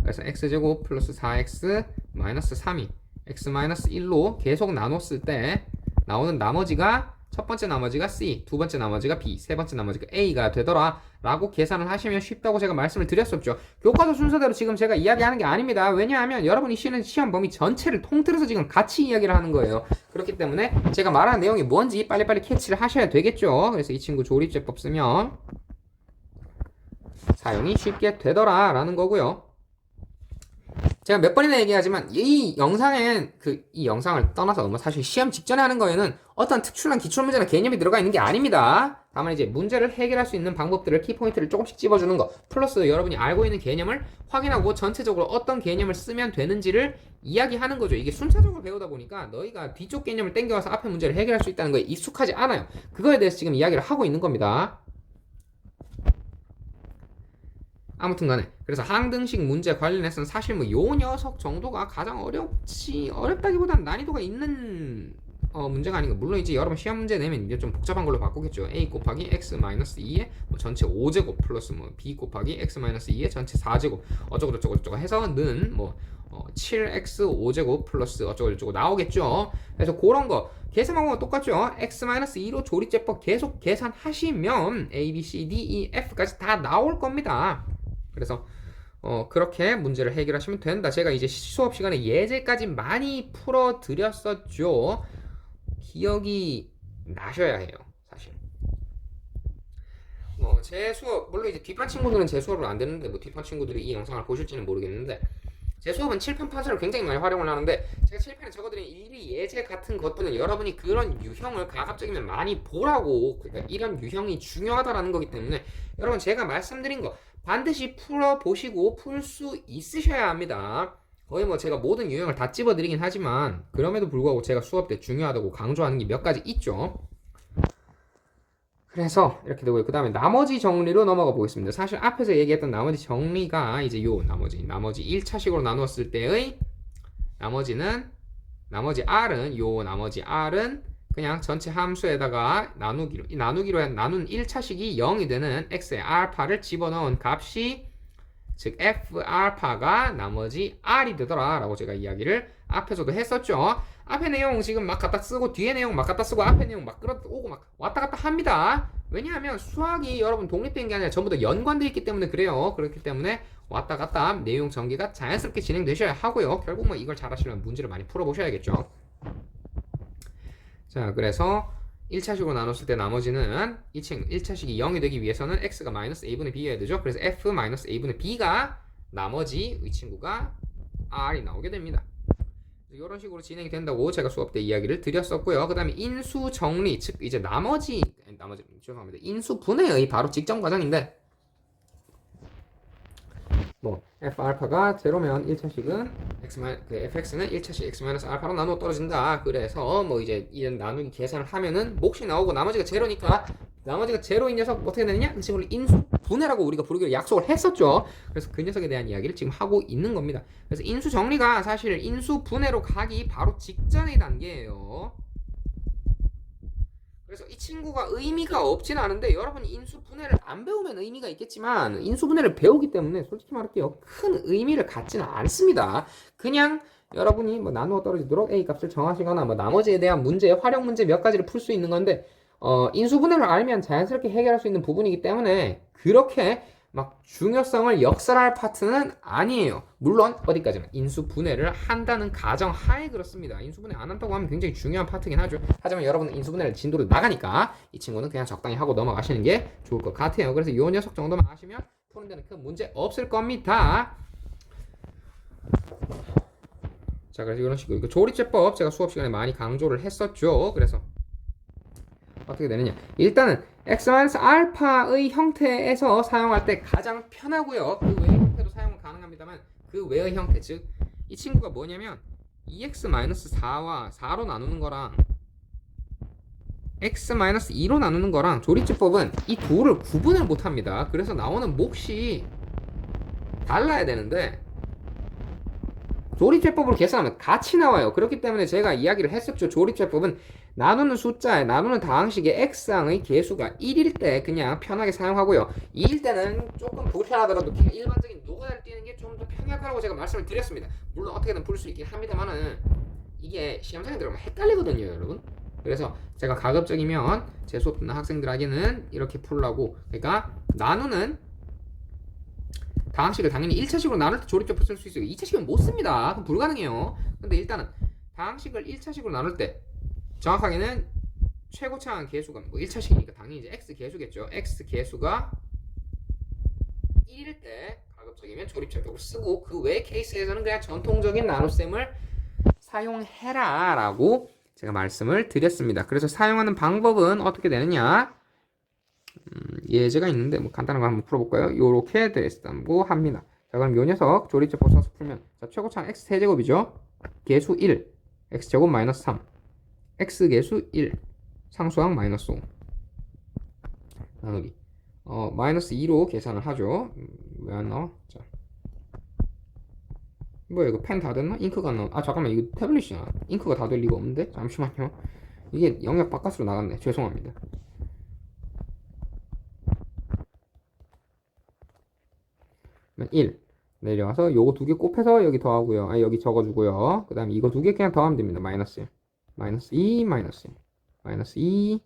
S1: 그래서 x제곱 플러스 4x 마이너스 3이 x 마이너스 1로 계속 나눴을 때 나오는 나머지가, 첫 번째 나머지가 c, 두 번째 나머지가 b, 세 번째 나머지가 a가 되더라 라고 계산을 하시면 쉽다고 제가 말씀을 드렸었죠. 교과서 순서대로 지금 제가 이야기하는 게 아닙니다. 왜냐하면 여러분이 쉬는 시험 범위 전체를 통틀어서 지금 같이 이야기를 하는 거예요. 그렇기 때문에 제가 말하는 내용이 뭔지 빨리빨리 캐치를 하셔야 되겠죠. 그래서 이 친구 조립제법 쓰면 사용이 쉽게 되더라 라는 거고요. 제가 몇 번이나 얘기하지만 이 영상엔 이 영상을 떠나서 뭐 사실 시험 직전에 하는 거에는 어떤 특출난 기출문제나 개념이 들어가 있는 게 아닙니다. 다만 이제 문제를 해결할 수 있는 방법들을, 키포인트를 조금씩 집어주는 거, 플러스 여러분이 알고 있는 개념을 확인하고 전체적으로 어떤 개념을 쓰면 되는지를 이야기하는 거죠. 이게 순차적으로 배우다 보니까 너희가 뒤쪽 개념을 땡겨와서 앞에 문제를 해결할 수 있다는 거에 익숙하지 않아요. 그거에 대해서 지금 이야기를 하고 있는 겁니다. 아무튼 간에 그래서 항등식 문제 관련해서는 사실 뭐 요 녀석 정도가 가장 어렵다기보다는 난이도가 있는 문제가 아닌가. 물론 이제 여러분 시험 문제 내면 이제 좀 복잡한 걸로 바꾸겠죠. a 곱하기 x 마이너스 2의 뭐 전체 5제곱 플러스 뭐 b 곱하기 x 마이너스 2의 전체 4제곱 어쩌고저쩌고 해서는 뭐 7x 5제곱 플러스 어쩌고저쩌고 나오겠죠. 그래서 그런 거 계산 방법은 똑같죠. x-2로 조립제법 계속 계산하시면 a, b, c, d, e, f까지 다 나올 겁니다. 그래서 그렇게 문제를 해결하시면 된다. 제가 이제 수업 시간에 예제까지 많이 풀어드렸었죠. 기억이 나셔야 해요, 사실. 제 수업, 물론 이제 뒷판 친구들은 제 수업을 안 듣는데, 뭐 뒷판 친구들이 이 영상을 보실지는 모르겠는데, 제 수업은 칠판 판서를 굉장히 많이 활용을 하는데, 제가 칠판에 적어드린 일이 예제 같은 것들은 여러분이 그런 유형을 가급적이면 많이 보라고, 그러니까 이런 유형이 중요하다라는 거기 때문에 여러분 제가 말씀드린 거 반드시 풀어보시고 풀 수 있으셔야 합니다. 거의 뭐 제가 모든 유형을 다 집어드리긴 하지만 그럼에도 불구하고 제가 수업 때 중요하다고 강조하는 게 몇 가지 있죠. 그래서 이렇게 되고요. 그 다음에 나머지 정리로 넘어가 보겠습니다. 사실 앞에서 얘기했던 나머지 정리가 이제 요 나머지 1차식으로 나누었을 때의 나머지 R은 그냥 전체 함수에다가 나누기로 한 나눈 1차식이 0이 되는 x의 알파를 집어넣은 값이, 즉 f 알파가 나머지 r이 되더라 라고 제가 이야기를 앞에서도 했었죠. 앞에 내용 지금 막 갖다 쓰고 뒤에 내용 막 갖다 쓰고 앞에 내용 막 끌어오고 막 왔다 갔다 합니다. 왜냐하면 수학이 여러분 독립된 게 아니라 전부 다 연관되어 있기 때문에 그래요. 그렇기 때문에 왔다 갔다 내용 전개가 자연스럽게 진행되셔야 하고요. 결국 뭐 이걸 잘하시려면 문제를 많이 풀어보셔야겠죠. 자, 그래서 1차식으로 나눴을 때 나머지는 1차식이 0이 되기 위해서는 x가 마이너스 a분의 b여야 되죠. 그래서 f 마이너스 a분의 b가 나머지 이 친구가 r이 나오게 됩니다. 이런 식으로 진행이 된다고 제가 수업 때 이야기를 드렸었고요. 그 다음에 인수 정리, 즉 이제 죄송합니다. 인수 분해의 바로 직전 과정인데, 뭐 f 알파가 제로면 1차식은 fx는 1차식 x 마이너스 알파로 나누어 떨어진다. 그래서 뭐 이제 이런 나누기 계산을 하면은 몫이 나오고 나머지가 제로니까, 나머지가 제로인 녀석 어떻게 되느냐? 그 친구를 인수 분해라고 우리가 부르기로 약속을 했었죠. 그래서 그 녀석에 대한 이야기를 지금 하고 있는 겁니다. 그래서 인수 정리가 사실 인수 분해로 가기 바로 직전의 단계예요. 그래서 이 친구가 의미가 없진 않은데, 여러분이 인수분해를 안 배우면 의미가 있겠지만 인수분해를 배우기 때문에 솔직히 말할게요, 큰 의미를 갖지는 않습니다. 그냥 여러분이 뭐 나누어 떨어지도록 a 값을 정하시거나 뭐 나머지에 대한 문제, 활용 문제 몇 가지를 풀 수 있는 건데, 인수분해를 알면 자연스럽게 해결할 수 있는 부분이기 때문에 그렇게 막 중요성을 역설할 파트는 아니에요. 물론 어디까지나 인수분해를 한다는 가정 하에 그렇습니다. 인수분해 안 한다고 하면 굉장히 중요한 파트긴 하죠. 하지만 여러분은 인수분해를 진도를 나가니까 이 친구는 그냥 적당히 하고 넘어가시는 게 좋을 것 같아요. 그래서 이 녀석 정도만 아시면 푸는 데는 큰 문제 없을 겁니다. 자, 그래서 이런 식으로 조립제법 제가 수업 시간에 많이 강조를 했었죠. 그래서 어떻게 되느냐, 일단은 x-알파의 형태에서 사용할 때 가장 편하고요. 그 외의 형태도 사용은 가능합니다만 그 외의 형태, 즉 이 친구가 뭐냐면 2x-4와 4로 나누는 거랑 x-2로 나누는 거랑 조립제법은 이 둘을 구분을 못합니다. 그래서 나오는 몫이 달라야 되는데 조립제법으로 계산하면 같이 나와요. 그렇기 때문에 제가 이야기를 했었죠. 조립제법은 나누는 숫자에 나누는 다항식의 x항의 개수가 1일 때 그냥 편하게 사용하고요. 2일 때는 조금 불편하더라도 그냥 일반적인 노가다를 띄는 게 좀 더 편할 거라고 제가 말씀을 드렸습니다. 물론 어떻게든 풀 수 있긴 합니다만은 이게 시험장에 들어가면 헷갈리거든요, 여러분. 그래서 제가 가급적이면 제 수업 듣는 학생들에게는 이렇게 풀라고, 그러니까 나누는 다항식을 당연히 1차식으로 나눌 때 조립제법 쓸 수 있어요. 2차식은 못 씁니다. 그럼 불가능해요. 근데 일단은 다항식을 1차식으로 나눌 때 정확하게는 최고차항 개수가 뭐 1차식이니까 당연히 이제 x 개수겠죠. x 개수가 1일 때 가급적이면 조립제법을 쓰고 그 외 케이스에서는 그냥 전통적인 나눗셈을 사용해라 라고 제가 말씀을 드렸습니다. 그래서 사용하는 방법은 어떻게 되느냐, 예제가 있는데 뭐 간단한 거 한번 풀어볼까요? 요렇게 됐다고 합니다. 자, 그럼 요 녀석 조립제법 써서 풀면, 자, 최고차항 x 세제곱이죠. 개수 1, x제곱 마이너스 3, x 개수 1, 상수항 마이너스 5 나누기 마이너스 2로 계산을 하죠. 왜 안 나와? 자, 뭐야 이거 펜 다 됐나? 잉크가 안 나와. 아 잠깐만, 이거 태블릿이야. 잉크가 다 될 리가 없는데? 잠시만요. 이게 영역 바깥으로 나갔네. 죄송합니다. 1 내려와서 요거 두 개 곱해서 여기 더하고요. 아 여기 적어주고요. 그 다음에 이거 두 개 그냥 더하면 됩니다. 마이너스 1, 마이너스 2, 마이너스 1, 마이너스 2,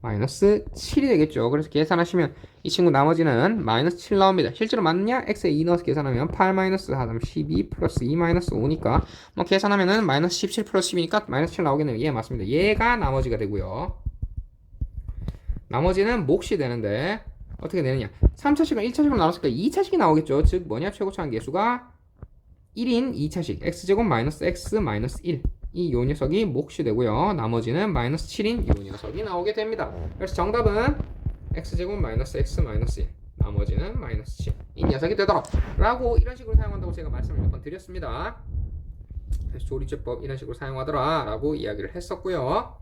S1: 마이너스 7이 되겠죠. 그래서 계산하시면 이 친구 나머지는 마이너스 7 나옵니다. 실제로 맞느냐? x에 2 넣어서 계산하면 8 마이너스 4, 12 플러스 2 마이너스 5니까 뭐 계산하면은 마이너스 17 플러스 10이니까 마이너스 7 나오겠네요. 예, 맞습니다. 얘가 나머지가 되고요. 나머지는 몫이 되는데 어떻게 되느냐? 3차식을 1차식으로 나눴으니까 2차식이 나오겠죠. 즉 뭐냐? 최고차항 개수가 1인 2차식 x제곱 마이너스 x 마이너스 1, 이 요 녀석이 몫이 되고요. 나머지는 마이너스 7인 요 녀석이 나오게 됩니다. 그래서 정답은 x제곱 마이너스 x 마이너스 1, 나머지는 마이너스 7, 이 녀석이 되도록 라고 이런 식으로 사용한다고 제가 말씀을 몇 번 드렸습니다. 그래서 조립제법 이런 식으로 사용하더라 라고 이야기를 했었고요.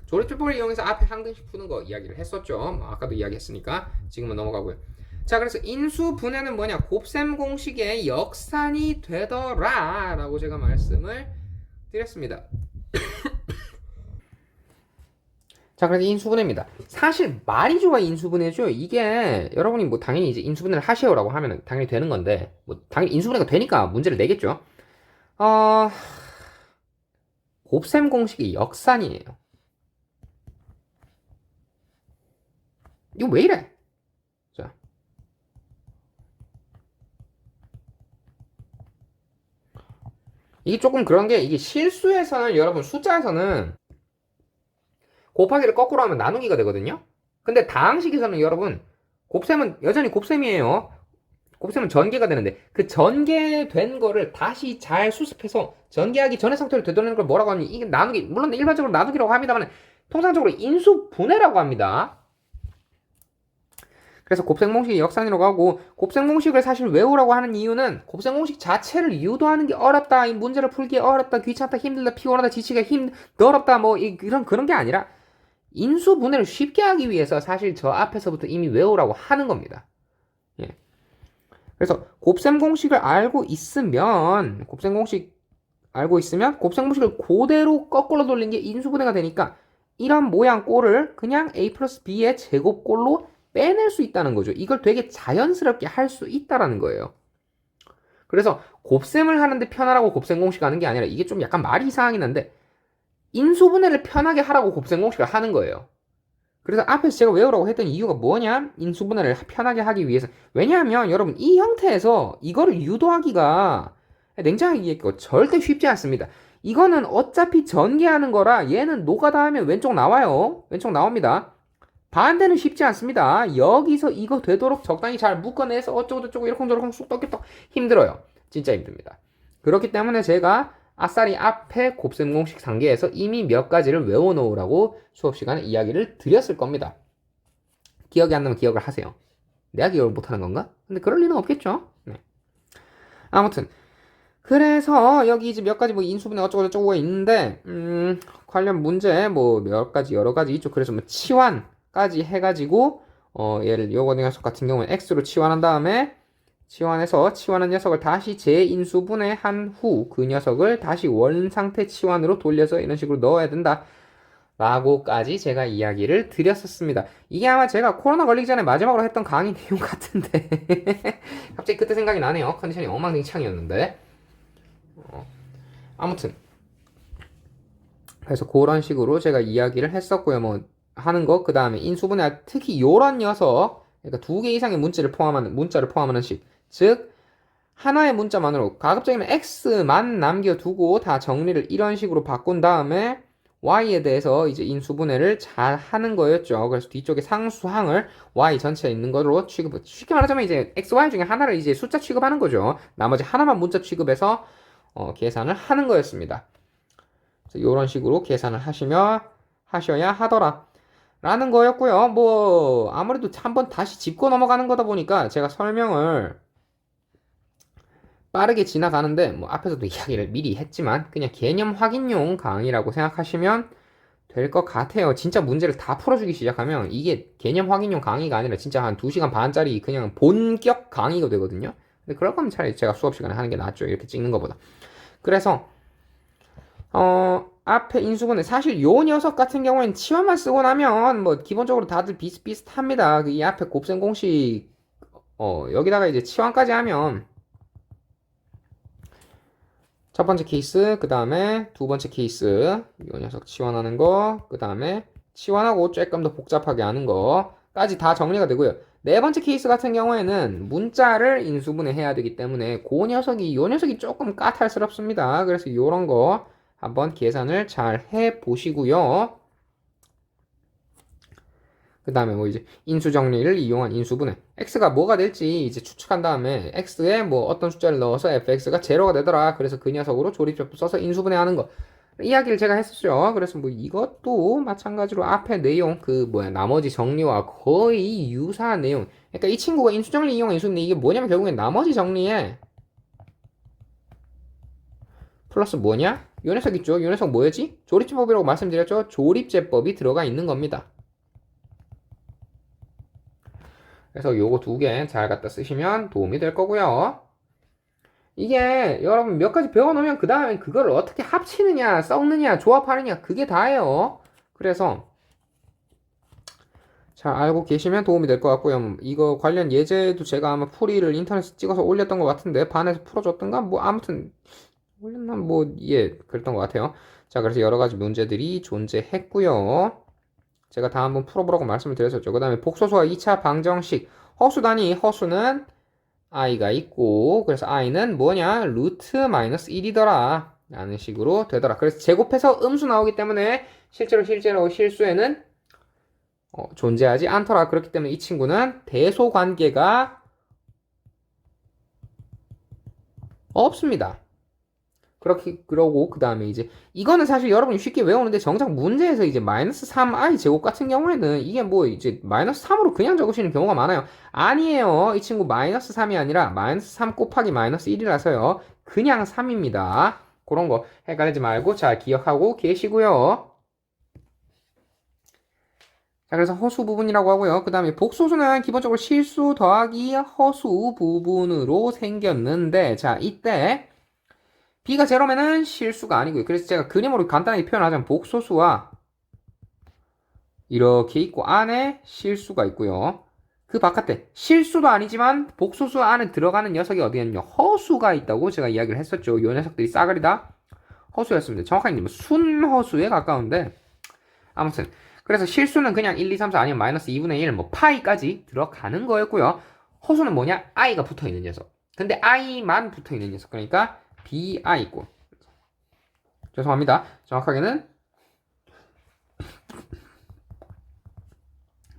S1: 조립제법을 이용해서 앞에 한 근씩 푸는 거 이야기를 했었죠. 뭐 아까도 이야기했으니까 지금은 넘어가고요. 자, 그래서 인수분해는 뭐냐? 곱셈 공식의 역산이 되더라 라고 제가 말씀을 드렸습니다. 자, 그래서 인수분해입니다. 사실 말이 좋아 인수분해죠. 이게 여러분이 뭐 당연히 이제 인수분해를 하시오라고 하면 당연히 되는 건데 뭐 당연히 인수분해가 되니까 문제를 내겠죠. 곱셈 공식의 역산이에요. 이거 왜 이래? 자, 이게 조금 그런 게, 이게 실수에서는 여러분 숫자에서는 곱하기를 거꾸로 하면 나누기가 되거든요. 근데 다항식에서는 여러분 곱셈은 여전히 곱셈이에요. 곱셈은 전개가 되는데 그 전개된 거를 다시 잘 수습해서 전개하기 전의 상태로 되돌리는 걸 뭐라고 하니? 이게 나누기, 물론 일반적으로 나누기라고 합니다만 통상적으로 인수분해라고 합니다. 그래서 곱셈공식이 역산이라고 하고, 곱셈공식을 사실 외우라고 하는 이유는 곱셈공식 자체를 유도하는 게 어렵다, 이 문제를 풀기 어렵다, 귀찮다, 힘들다, 피곤하다, 지치가 더럽다, 뭐 그런 게 아니라 인수분해를 쉽게 하기 위해서 사실 저 앞에서부터 이미 외우라고 하는 겁니다. 예. 그래서 곱셈공식을 알고 있으면 곱셈공식을 그대로 거꾸로 돌린 게 인수분해가 되니까 이런 모양 꼴을 그냥 a 플러스 b의 제곱꼴로 빼낼 수 있다는 거죠. 이걸 되게 자연스럽게 할 수 있다라는 거예요. 그래서 곱셈을 하는데 편하라고 곱셈 공식 하는 게 아니라, 이게 좀 약간 말이 이상하긴 한데 인수분해를 편하게 하라고 곱셈 공식을 하는 거예요. 그래서 앞에서 제가 외우라고 했던 이유가 뭐냐? 인수분해를 편하게 하기 위해서. 왜냐하면 여러분 이 형태에서 이거를 유도하기가 냉정하게 얘기하고 절대 쉽지 않습니다. 이거는 어차피 전개하는 거라 얘는 노가다 하면 왼쪽 나와요. 왼쪽 나옵니다. 반대는 쉽지 않습니다. 여기서 이거 되도록 적당히 잘 묶어내서 어쩌고저쩌고 이러쿵저러쿵 쑥떡떡 힘들어요. 진짜 힘듭니다. 그렇기 때문에 제가 아싸리 앞에 곱셈 공식 단계에서 이미 몇 가지를 외워놓으라고 수업 시간에 이야기를 드렸을 겁니다. 기억이 안 나면 기억을 하세요. 내가 기억을 못하는 건가? 근데 그럴 리는 없겠죠. 네. 아무튼 그래서 여기 이제 몇 가지 뭐 인수분해 어쩌고 저쩌고가 있는데 관련 문제 뭐 몇 가지 여러 가지 있죠. 그래서 뭐 치환까지 해가지고 얘를 요거 녀석 같은 경우는 x로 치환한 다음에 치환해서 치환한 녀석을 다시 재인수분해한 후 그 녀석을 다시 원상태 치환으로 돌려서 이런 식으로 넣어야 된다. 라고까지 제가 이야기를 드렸었습니다. 이게 아마 제가 코로나 걸리기 전에 마지막으로 했던 강의 내용 같은데 갑자기 그때 생각이 나네요. 컨디션이 엉망진창이었는데 아무튼 그래서 그런 식으로 제가 이야기를 했었고요. 뭐 하는 거, 그 다음에 인수분해 특히 요런 녀석, 그러니까 2개 이상의 문자를 포함하는 식, 즉 하나의 문자만으로 가급적이면 x만 남겨두고 다 정리를 이런 식으로 바꾼 다음에 y에 대해서 이제 인수분해를 잘 하는 거였죠. 그래서 뒤쪽에 상수항을 y 전체에 있는 거로 쉽게 말하자면 이제 x, y 중에 하나를 이제 숫자 취급하는 거죠. 나머지 하나만 문자 취급해서 계산을 하는 거였습니다. 이런 식으로 계산을 하셔야 하더라 라는 거였고요. 뭐 아무래도 한번 다시 짚고 넘어가는 거다 보니까 제가 설명을 빠르게 지나가는데 뭐 앞에서도 이야기를 미리 했지만 그냥 개념 확인용 강의라고 생각하시면 될 것 같아요. 진짜 문제를 다 풀어주기 시작하면 이게 개념 확인용 강의가 아니라 진짜 한 2시간 반짜리 그냥 본격 강의가 되거든요. 근데 그럴 거면 차라리 제가 수업 시간에 하는 게 낫죠. 이렇게 찍는 것보다. 그래서 앞에 인수분해 사실 요 녀석 같은 경우에는 치환만 쓰고 나면 뭐 기본적으로 다들 비슷비슷합니다. 이 앞에 곱셈 공식 여기다가 이제 치환까지 하면 첫 번째 케이스, 그 다음에 두 번째 케이스, 이 녀석 치환하는 거, 그 다음에 치환하고 조금 더 복잡하게 하는 거까지 다 정리가 되고요. 네 번째 케이스 같은 경우에는 문자를 인수분해 해야 되기 때문에 요 녀석이 조금 까탈스럽습니다. 그래서 요런 거 한번 계산을 잘 해 보시고요. 그 다음에 뭐 이제 인수 정리를 이용한 인수분해 x가 뭐가 될지 이제 추측한 다음에 x에 뭐 어떤 숫자를 넣어서 fx가 제로가 되더라. 그래서 그 녀석으로 조립제법 써서 인수분해하는 거 이야기를 제가 했었죠. 그래서 뭐 이것도 마찬가지로 앞에 내용 나머지 정리와 거의 유사한 내용. 그러니까 이 친구가 인수 정리 이용한 인수분해 이게 뭐냐면 결국엔 나머지 정리에 플러스 뭐냐? 요 녀석 있죠. 요 녀석 뭐였지? 조립제법이라고 말씀드렸죠. 조립제법이 들어가 있는 겁니다. 그래서 요거 2개 잘 갖다 쓰시면 도움이 될 거고요. 이게 여러분 몇 가지 배워놓으면 그 다음에 그걸 어떻게 합치느냐, 섞느냐, 조합하느냐 그게 다예요. 그래서 잘 알고 계시면 도움이 될 것 같고요. 이거 관련 예제도 제가 아마 풀이를 인터넷에 찍어서 올렸던 것 같은데 반에서 풀어줬던가 뭐 아무튼 올렸나 그랬던 것 같아요. 자, 그래서 여러 가지 문제들이 존재했고요. 제가 다 한번 풀어보라고 말씀을 드렸었죠. 그 다음에 복소수와 2차 방정식 허수단위 허수는 i가 있고 그래서 i는 뭐냐 루트 마이너스 1이더라 라는 식으로 되더라. 그래서 제곱해서 음수 나오기 때문에 실제로 실수에는 존재하지 않더라. 그렇기 때문에 이 친구는 대소관계가 없습니다. 그러고 그 다음에 이제 이거는 사실 여러분이 쉽게 외우는데 정작 문제에서 이제 마이너스 3i 제곱 같은 경우에는 이게 뭐 이제 마이너스 3으로 그냥 적으시는 경우가 많아요. 아니에요. 이 친구 마이너스 3이 아니라 마이너스 3 곱하기 마이너스 1이라서요. 그냥 3입니다. 그런 거 헷갈리지 말고 잘 기억하고 계시고요. 자, 그래서 허수 부분이라고 하고요. 그 다음에 복소수는 기본적으로 실수 더하기 허수 부분으로 생겼는데 자, 이때 b가 제로면은 실수가 아니고요. 그래서 제가 그림으로 간단하게 표현하자면 복소수와 이렇게 있고 안에 실수가 있고요. 그 바깥에 실수도 아니지만 복소수 안에 들어가는 녀석이 어디였냐 허수가 있다고 제가 이야기를 했었죠. 이 녀석들이 싸그리다 허수였습니다. 정확하게 순허수에 가까운데 아무튼 그래서 실수는 그냥 1, 2, 3, 4 아니면 마이너스 2분의 1, 뭐 파이까지 들어가는 거였고요. 허수는 뭐냐? i가 붙어있는 녀석. 근데 i만 붙어있는 녀석. 그러니까 bi 있고 죄송합니다. 정확하게는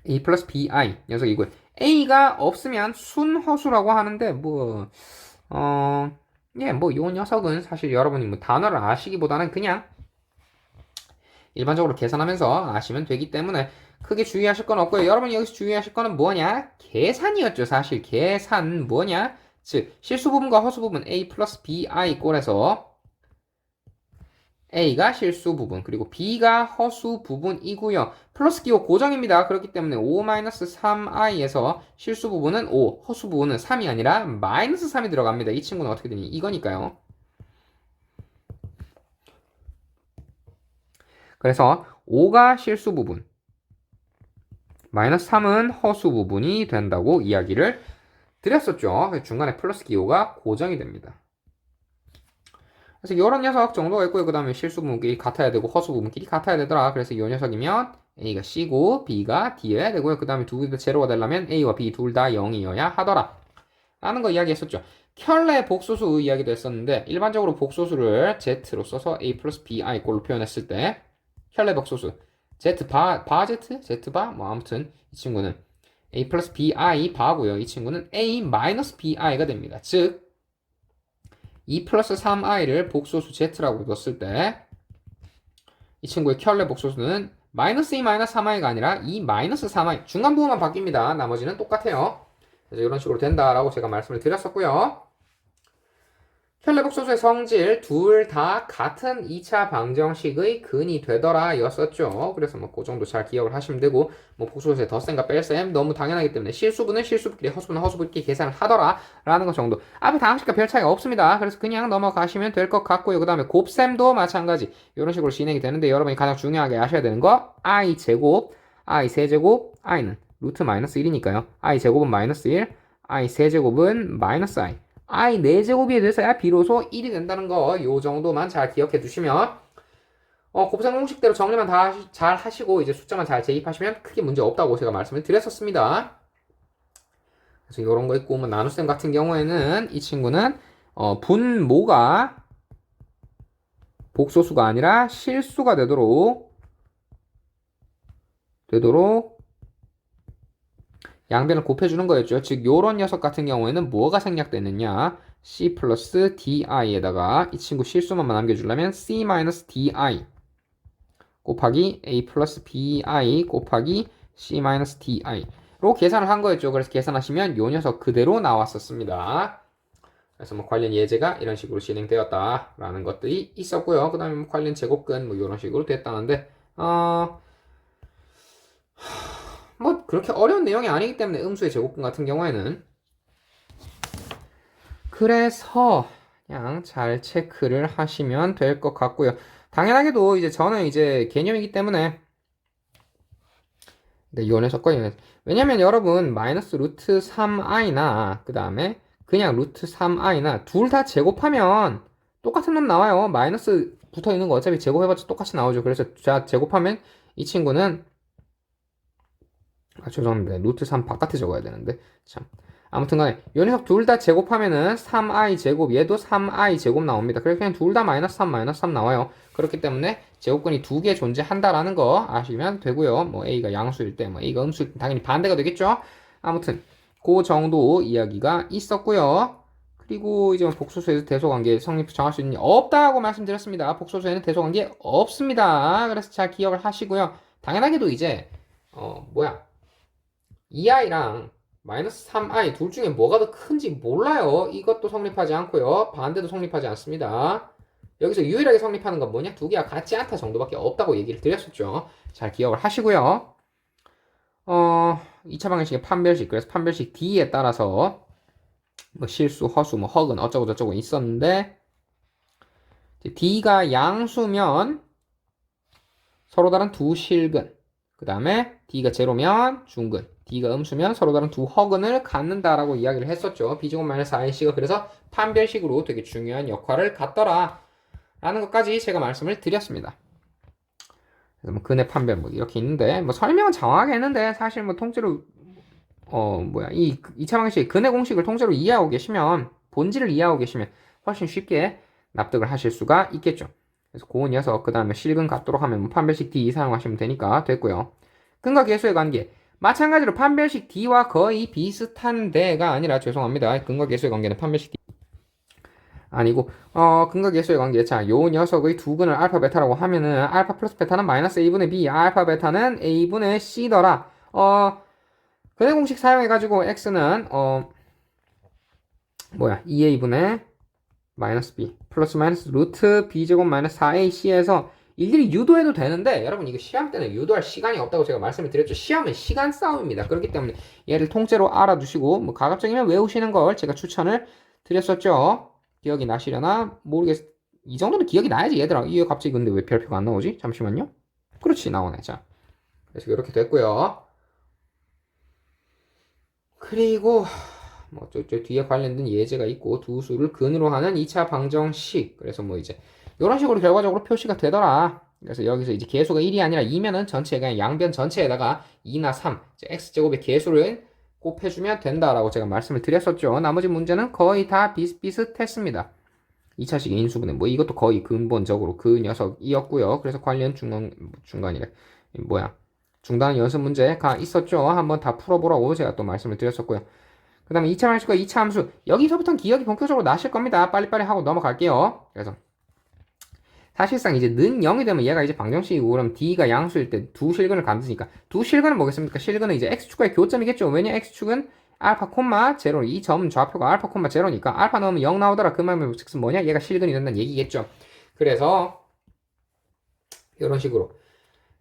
S1: a 플러스 bi 녀석이고요. a가 없으면 순허수라고 하는데 뭐 요 녀석은 사실 여러분이 뭐 단어를 아시기보다는 그냥 일반적으로 계산하면서 아시면 되기 때문에 크게 주의하실 건 없고요. 여러분이 여기서 주의하실 거는 뭐냐? 계산이었죠. 사실 계산 뭐냐? 즉 실수 부분과 허수 부분 a 플러스 bi 꼴에서 a가 실수 부분 그리고 b가 허수 부분이고요. 플러스 기호 고정입니다. 그렇기 때문에 5-3i에서 실수 부분은 5, 허수 부분은 3이 아니라 마이너스 3이 들어갑니다. 이 친구는 어떻게 되니? 이거니까요. 그래서 5가 실수 부분, 마이너스 3은 허수 부분이 된다고 이야기를 드렸었죠. 중간에 플러스 기호가 고정이 됩니다. 그래서 이런 녀석 정도가 있고요. 그 다음에 실수 부분끼리 같아야 되고 허수 부분끼리 같아야 되더라. 그래서 이 녀석이면 A가 C고 B가 D여야 되고요. 그 다음에 두 개 다 제로가 되려면 A와 B 둘 다 0이어야 하더라. 라는 거 이야기했었죠. 켤레 복소수 이야기도 했었는데 일반적으로 복소수를 Z로 써서 A 플러스 BI 꼴로 표현했을 때 켤레 복소수 Z 바 Z? Z 바? 뭐 아무튼 이 친구는 A 플러스 BI 바고요. 이 친구는 A 마이너스 BI가 됩니다. 즉 2 플러스 3i를 복소수 z라고 뒀을 때 이 친구의 켤레 복소수는 마이너스 2 마이너스 3i가 아니라 2 마이너스 3i 중간 부분만 바뀝니다. 나머지는 똑같아요. 그래서 이런 식으로 된다라고 제가 말씀을 드렸었고요. 켤레 복소수의 성질 둘 다 같은 2차 방정식의 근이 되더라 였었죠. 그래서 뭐 그 정도 잘 기억을 하시면 되고 뭐 복소수의 덧셈과 뺄셈 너무 당연하기 때문에 실수분은 실수분끼리 허수분은 허수분끼리 계산을 하더라 라는 것 정도. 앞에 다항식과 별 차이가 없습니다. 그래서 그냥 넘어가시면 될 것 같고요. 그 다음에 곱셈도 마찬가지 이런 식으로 진행이 되는데 여러분이 가장 중요하게 아셔야 되는 거 i 제곱, i 세제곱, i는 루트 마이너스 1이니까요. i 제곱은 마이너스 1, i 세제곱은 마이너스 i i 4제곱이 돼서야 비로소 1이 된다는 거 요 정도만 잘 기억해 두시면 곱셈 공식대로 정리만 다 잘 하시고 이제 숫자만 잘 대입하시면 크게 문제 없다고 제가 말씀을 드렸었습니다. 그래서 이런 거 있고 뭐 나눗셈 같은 경우에는 이 친구는 분모가 복소수가 아니라 실수가 되도록 양변을 곱해주는 거였죠. 즉 요런 녀석 같은 경우에는 뭐가 생략되느냐 C 플러스 DI에다가 이 친구 실수만 남겨주려면 C 마이너스 DI 곱하기 A 플러스 BI 곱하기 C 마이너스 DI로 계산을 한 거였죠. 그래서 계산하시면 요 녀석 그대로 나왔었습니다. 그래서 뭐 관련 예제가 이런 식으로 진행되었다라는 것들이 있었고요. 그 다음에 뭐 관련 제곱근 뭐 이런 식으로 됐다는데 뭐 그렇게 어려운 내용이 아니기 때문에 음수의 제곱근 같은 경우에는 그래서 그냥 잘 체크를 하시면 될 것 같고요. 당연하게도 이제 저는 이제 개념이기 때문에 이 녀석과 왜냐면 여러분 마이너스 루트 3i나 그 다음에 그냥 루트 3i나 둘 다 제곱하면 똑같은 놈 나와요. 마이너스 붙어 있는 거 어차피 제곱해봤자 똑같이 나오죠. 그래서 자 제곱하면 이 친구는 죄송합니다. 루트 3 바깥에 적어야 되는데 참 아무튼 간에 요 녀석 둘 다 제곱하면은 3i 제곱 얘도 3i 제곱 나옵니다. 그래서 그냥 둘 다 마이너스 3 나와요. 그렇기 때문에 제곱근이 두 개 존재한다라는 거 아시면 되고요. 뭐 a가 양수일 때 뭐 a가 음수일 때 당연히 반대가 되겠죠. 아무튼 그 정도 이야기가 있었고요. 그리고 이제 복소수에서 대소관계 성립 정할 수 있는 없다고 말씀드렸습니다. 복소수에는 대소관계 없습니다. 그래서 잘 기억을 하시고요. 당연하게도 이제 2i랑 마이너스 3i 둘 중에 뭐가 더 큰지 몰라요. 이것도 성립하지 않고요. 반대도 성립하지 않습니다. 여기서 유일하게 성립하는 건 뭐냐? 두 개가 같지 않다 정도밖에 없다고 얘기를 드렸었죠. 잘 기억을 하시고요. 2차 방정식의 판별식. 그래서 판별식 D에 따라서 뭐 실수, 허수, 뭐 허근 어쩌고 저쩌고 있었는데 D가 양수면 서로 다른 두 실근. 그 다음에 D가 제로면 중근, D가 음수면 서로 다른 두 허근을 갖는다라고 이야기를 했었죠. B제곱 마이너스 IC가 그래서 판별식으로 되게 중요한 역할을 갖더라 라는 것까지 제가 말씀을 드렸습니다. 그래서 뭐 근의 판별 뭐 이렇게 있는데 뭐 설명은 장황하게 했는데 사실 뭐 통째로 이 2차 방식 근의 공식을 통째로 이해하고 계시면 본질을 이해하고 계시면 훨씬 쉽게 납득을 하실 수가 있겠죠. 그래서 그 녀석 그 다음에 실근 갖도록 하면 뭐 판별식 D 사용하시면 되니까 됐고요. 근과 계수의 관계 마찬가지로 판별식 D와 거의 비슷한데가 아니라 죄송합니다. 근과 계수의 관계는 판별식 D 아니고 근과 계수의 관계 자 요 녀석의 두 근을 알파 베타라고 하면은 알파 플러스 베타는 마이너스 A분의 B 알파 베타는 A분의 C더라. 근의 공식 사용해가지고 X는 뭐야 2a분의 마이너스 b 플러스 마이너스 루트 b제곱 마이너스 4ac에서 일일이 유도해도 되는데 여러분 이거 시험 때는 유도할 시간이 없다고 제가 말씀을 드렸죠. 시험은 시간 싸움입니다. 그렇기 때문에 얘를 통째로 알아두시고 뭐 가급적이면 외우시는 걸 제가 추천을 드렸었죠. 기억이 나시려나 모르겠. 이 정도는 기억이 나야지 얘들아. 이게 갑자기 근데 왜 별표가 안 나오지? 잠시만요. 그렇지 나오네. 자 그래서 이렇게 됐고요. 그리고 뭐 저 뒤에 관련된 예제가 있고 두 수를 근으로 하는 2차 방정식. 그래서 뭐 이제 이런 식으로 결과적으로 표시가 되더라. 그래서 여기서 이제 개수가 1이 아니라 2면은 전체 그냥 양변 전체에다가 2나 3 x제곱의 개수를 곱해주면 된다라고 제가 말씀을 드렸었죠. 나머지 문제는 거의 다 비슷비슷했습니다. 2차식 인수분해 뭐 이것도 거의 근본적으로 그 녀석이었고요. 그래서 관련 중간이래 뭐야 중단 연습 문제가 있었죠. 한번 다 풀어보라고 제가 또 말씀을 드렸었고요. 그 다음에 2차 방식과 2차 함수 여기서부터는 기억이 본격적으로 나실 겁니다. 빨리빨리 하고 넘어갈게요. 그래서 사실상 이제 는 0이 되면 얘가 이제 방정식이고 그럼 d가 양수일 때 두 실근을 만드니까 두 실근은 뭐겠습니까? 실근은 이제 x축과의 교점이겠죠. 왜냐 x축은 알파 콤마 제로 이 점 좌표가 알파 콤마 제로니까 알파 넣으면 0 나오더라. 그 말은 즉슨 뭐냐? 얘가 실근이 된다는 얘기겠죠. 그래서 이런 식으로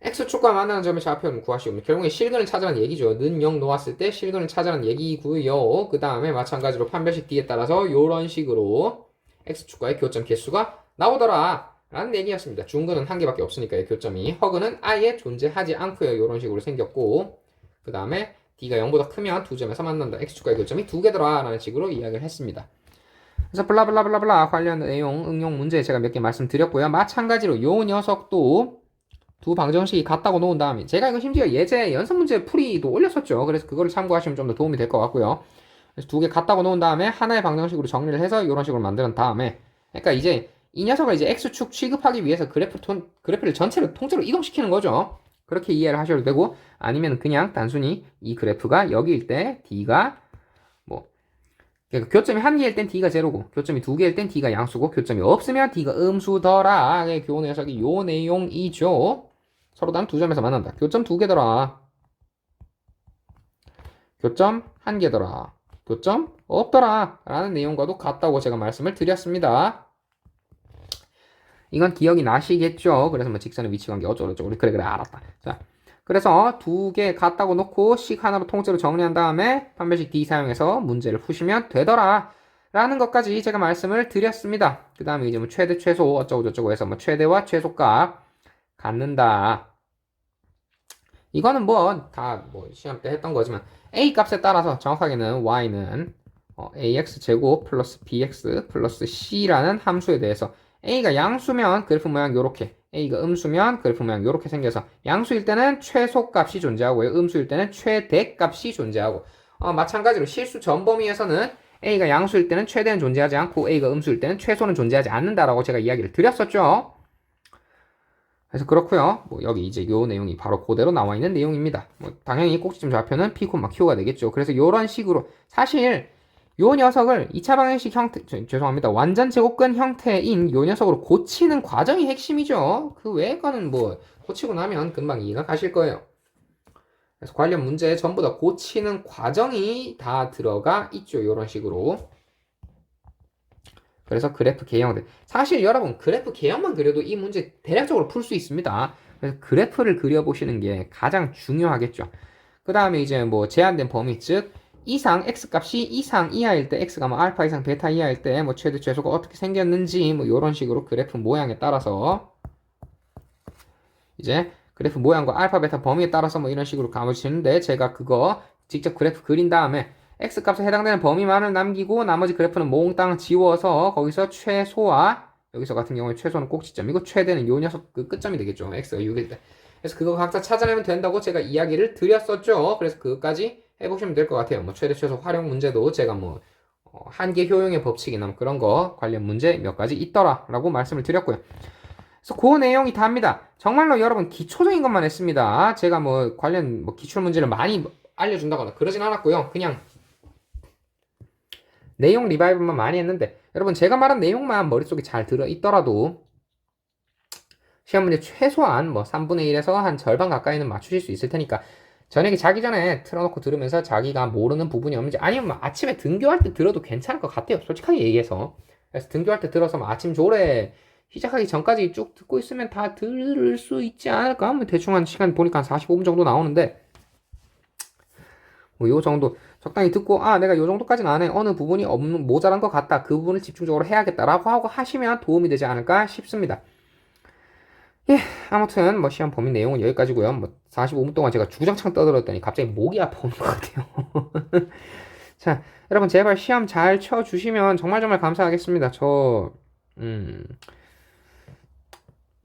S1: x축과 만나는 점의 좌표는 구하시고 결국에 실근을 찾으라는 얘기죠. 는 0 놓았을 때 실근을 찾으라는 얘기고요. 그 다음에 마찬가지로 판별식 d에 따라서 이런 식으로 x축과의 교점 개수가 나오더라 라는 얘기였습니다. 중근은 한 개밖에 없으니까요. 교점이 허근은 아예 존재하지 않고요. 이런 식으로 생겼고 그 다음에 d가 0보다 크면 두 점에서 만난다. x축과의 교점이 두 개더라 라는 식으로 이야기를 했습니다. 그래서 블라블라블라블라 관련 내용 응용 문제 제가 몇 개 말씀드렸고요. 마찬가지로 요 녀석도 두 방정식이 같다고 놓은 다음에 제가 이거 심지어 예제 연습 문제 풀이도 올렸었죠. 그래서 그거를 참고하시면 좀 더 도움이 될 것 같고요. 그래서 두 개 같다고 놓은 다음에 하나의 방정식으로 정리를 해서 이런 식으로 만든 다음에 그러니까 이제 이 녀석을 이제 x축 취급하기 위해서 그래프를 전체를 통째로 이동시키는 거죠. 그렇게 이해를 하셔도 되고 아니면 그냥 단순히 이 그래프가 여기일 때 d가 뭐 그러니까 교점이 한 개일 땐 d가 제로고 교점이 두 개일 땐 d가 양수고 교점이 없으면 d가 음수더라. 교훈 녀석이 요 내용이죠. 서로 단 두 점에서 만난다. 교점 두 개더라. 교점 한 개더라. 교점 없더라. 라는 내용과도 같다고 제가 말씀을 드렸습니다. 이건 기억이 나시겠죠? 그래서 뭐 직선의 위치관계 어쩌고저쩌고 그래 알았다. 자, 그래서 두 개 같다고 놓고 식 하나로 통째로 정리한 다음에 판별식 D 사용해서 문제를 푸시면 되더라 라는 것까지 제가 말씀을 드렸습니다. 그 다음에 이제 뭐 최대 최소 어쩌고저쩌고 해서 뭐 최대와 최소값 갖는다. 이거는 뭐 다 뭐 시험 때 했던 거지만 A 값에 따라서 정확하게는 y는 ax 제곱 플러스 bx 플러스 c라는 함수에 대해서 A가 양수면 그래프 모양 요렇게 A가 음수면 그래프 모양 요렇게 생겨서 양수일 때는 최소값이 존재하고요. 음수일 때는 최대값이 존재하고 마찬가지로 실수 전범위에서는 A가 양수일 때는 최대는 존재하지 않고 A가 음수일 때는 최소는 존재하지 않는다라고 제가 이야기를 드렸었죠. 그래서 그렇고요. 뭐 여기 이제 요 내용이 바로 그대로 나와 있는 내용입니다. 뭐 당연히 꼭지점 좌표는 P, Q가 되겠죠. 그래서 요런 식으로 사실 요 녀석을 2차 방정식 형태, 죄송합니다. 완전 제곱근 형태인 요 녀석으로 고치는 과정이 핵심이죠. 그 외의 거는 뭐 고치고 나면 금방 이해가 가실 거예요. 그래서 관련 문제에 전부 다 고치는 과정이 다 들어가 있죠. 요런 식으로. 그래서 그래프 개형들. 사실 여러분 그래프 개형만 그려도 이 문제 대략적으로 풀 수 있습니다. 그래서 그래프를 그려보시는 게 가장 중요하겠죠. 그 다음에 이제 뭐 제한된 범위, 즉 이상 x값이 이상 이하일 때 x가 뭐 알파 이상 베타 이하일 때 뭐 최대 최소가 어떻게 생겼는지 뭐 이런 식으로 그래프 모양에 따라서 이제 그래프 모양과 알파 베타 범위에 따라서 뭐 이런 식으로 가보시는데 제가 그거 직접 그래프 그린 다음에 x값에 해당되는 범위만을 남기고 나머지 그래프는 몽땅 지워서 거기서 최소와 여기서 같은 경우에 최소는 꼭지점이고 최대는 요 녀석 그 끝점이 되겠죠. x가 6일 때. 그래서 그거 각자 찾아내면 된다고 제가 이야기를 드렸었죠. 그래서 그것까지 해보시면 될 것 같아요. 뭐 최대 최소 활용 문제도 제가 뭐 한계 효용의 법칙이나 뭐 그런 거 관련 문제 몇 가지 있더라라고 말씀을 드렸고요. 그래서 그 내용이 다입니다. 정말로 여러분 기초적인 것만 했습니다. 제가 뭐 관련 뭐 기출 문제를 많이 알려준다거나 그러진 않았고요. 그냥 내용 리바이브만 많이 했는데 여러분 제가 말한 내용만 머릿속에 잘 들어있더라도 시험 문제 최소한 뭐 3분의 1에서 한 절반 가까이는 맞추실 수 있을 테니까 저녁에 자기 전에 틀어놓고 들으면서 자기가 모르는 부분이 없는지, 아니면 뭐 아침에 등교할 때 들어도 괜찮을 것 같아요. 솔직하게 얘기해서. 그래서 등교할 때 들어서 뭐 아침 조례 시작하기 전까지 쭉 듣고 있으면 다 들을 수 있지 않을까? 뭐 대충 한 시간 보니까 한 45분 정도 나오는데, 뭐 요 정도 적당히 듣고, 아, 내가 요 정도까지는 안 해. 어느 부분이 없는, 모자란 것 같다. 그 부분을 집중적으로 해야겠다라고 하고 하시면 도움이 되지 않을까 싶습니다. 예, 아무튼 뭐 시험 범위 내용은 여기까지고요. 뭐 45분 동안 제가 주장창 떠들었더니 갑자기 목이 아파오는 것 같아요. 자, 여러분 제발 시험 잘 쳐주시면 정말 정말 감사하겠습니다.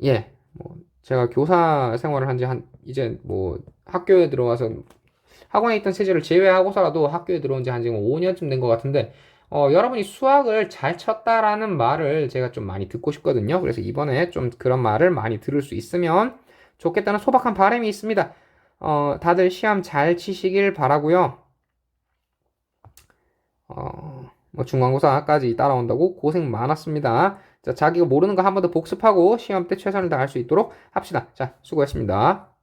S1: 예, 뭐 제가 교사 생활을 한 지 이제 뭐 학교에 들어와서 학원에 있던 체제를 제외하고서라도 학교에 들어온 지 한 지금 5년쯤 된 것 같은데, 여러분이 수학을 잘 쳤다라는 말을 제가 좀 많이 듣고 싶거든요. 그래서 이번에 좀 그런 말을 많이 들을 수 있으면 좋겠다는 소박한 바람이 있습니다. 다들 시험 잘 치시길 바라고요. 뭐 중간고사까지 따라온다고 고생 많았습니다. 자, 자기가 모르는 거 한 번 더 복습하고 시험 때 최선을 다할 수 있도록 합시다. 자, 수고했습니다.